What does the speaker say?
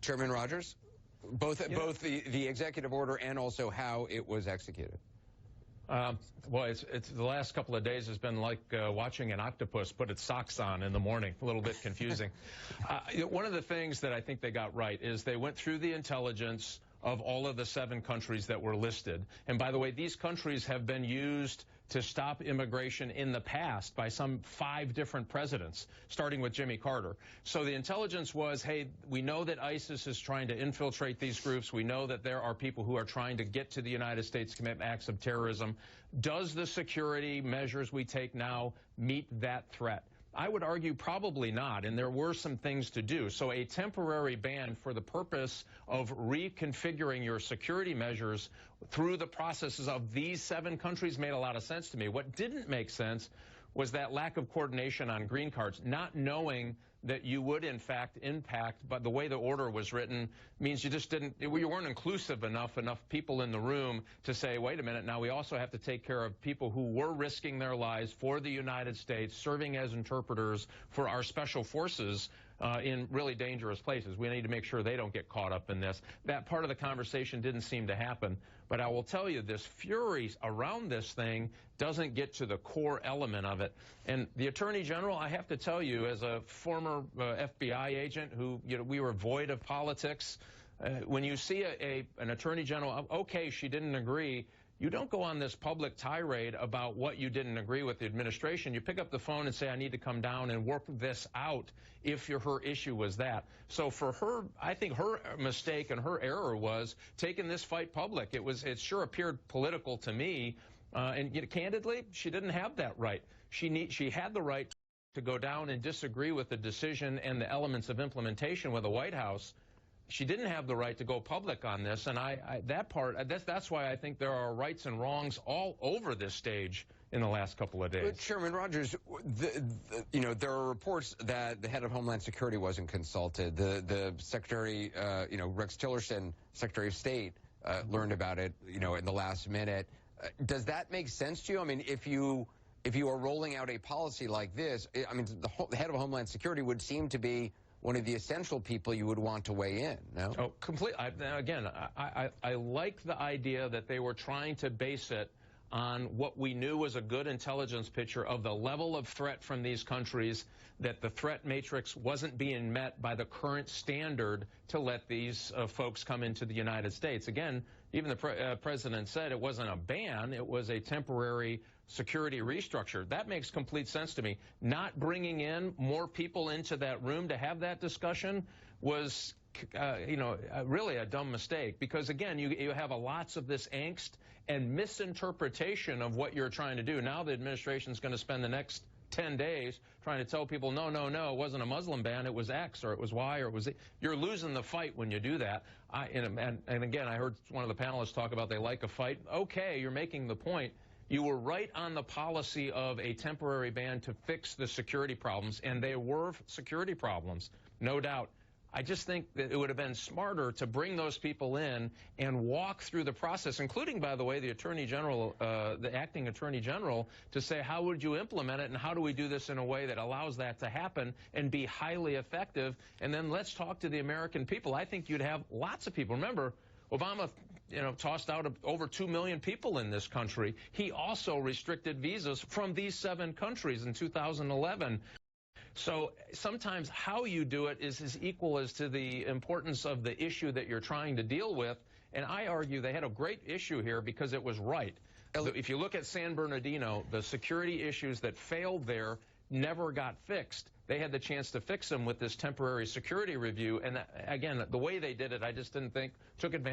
Chairman Rogers, both the executive order and also how it was executed. Well, it's the last couple of days has been like watching an octopus put its socks on in the morning. A little bit confusing. One of the things that I think they got right is they went through the intelligence of all of the 7 countries that were listed. And by the way, these countries have been used to stop immigration in the past by some 5 different presidents, starting with Jimmy Carter. So the intelligence was, hey, we know that ISIS is trying to infiltrate these groups. We know that there are people who are trying to get to the United States, commit acts of terrorism. Does the security measures we take now meet that threat? I would argue probably not, and there were some things to do. So a temporary ban for the purpose of reconfiguring your security measures through the processes of these 7 countries made a lot of sense to me. What didn't make sense was that lack of coordination on green cards, not knowing that you would, in fact, impact, but the way the order was written means you just you weren't inclusive enough people in the room to say, wait a minute, now we also have to take care of people who were risking their lives for the United States, serving as interpreters for our special forces in really dangerous places. We need to make sure they don't get caught up in this. That part of the conversation didn't seem to happen. But I will tell you, this fury around this thing doesn't get to the core element of it. And the Attorney General, I have to tell you, as a former FBI agent who, we were void of politics, when you see an Attorney General, okay, she didn't agree, you don't go on this public tirade about what you didn't agree with the administration. You pick up the phone and say, I need to come down and work this out if her issue was that. So for her, I think her mistake and her error was taking this fight public. It sure appeared political to me. And candidly, she didn't have that right. She had the right to go down and disagree with the decision and the elements of implementation with the White House. She didn't have the right to go public on this, and that's why I think there are rights and wrongs all over this stage in the last couple of days. But Chairman Rogers, there are reports that the head of Homeland Security wasn't consulted. The Secretary, Rex Tillerson, Secretary of State, learned about it, in the last minute. Does that make sense to you? I mean, if you are rolling out a policy like this, I mean, the head of Homeland Security would seem to be one of the essential people you would want to weigh in, no? Oh, completely. Again, I like the idea that they were trying to base it on what we knew was a good intelligence picture of the level of threat from these countries, that the threat matrix wasn't being met by the current standard to let these folks come into the United States. Again, even the president said it wasn't a ban, it was a temporary security restructure. That makes complete sense to me. Not bringing in more people into that room to have that discussion was, really a dumb mistake, because again, you have lots of this angst and misinterpretation of what you're trying to do. Now the administration's going to spend the next 10 days trying to tell people, no, it wasn't a Muslim ban, it was X, or it was Y, or it was Z. You're losing the fight when you do that. And again, I heard one of the panelists talk about they like a fight. Okay, you're making the point. You were right on the policy of a temporary ban to fix the security problems, and they were security problems, no doubt. I just think that it would have been smarter to bring those people in and walk through the process, including, by the way, the Attorney General, the acting Attorney General, to say, how would you implement it, and how do we do this in a way that allows that to happen and be highly effective? And then let's talk to the American people. I think you'd have lots of people. Remember, Obama, tossed out over 2 million people in this country. He also restricted visas from these 7 countries in 2011. So sometimes how you do it is as equal as to the importance of the issue that you're trying to deal with. And I argue they had a great issue here because it was right. If you look at San Bernardino, the security issues that failed there never got fixed. They had the chance to fix them with this temporary security review. And again, the way they did it, I just didn't think took advantage.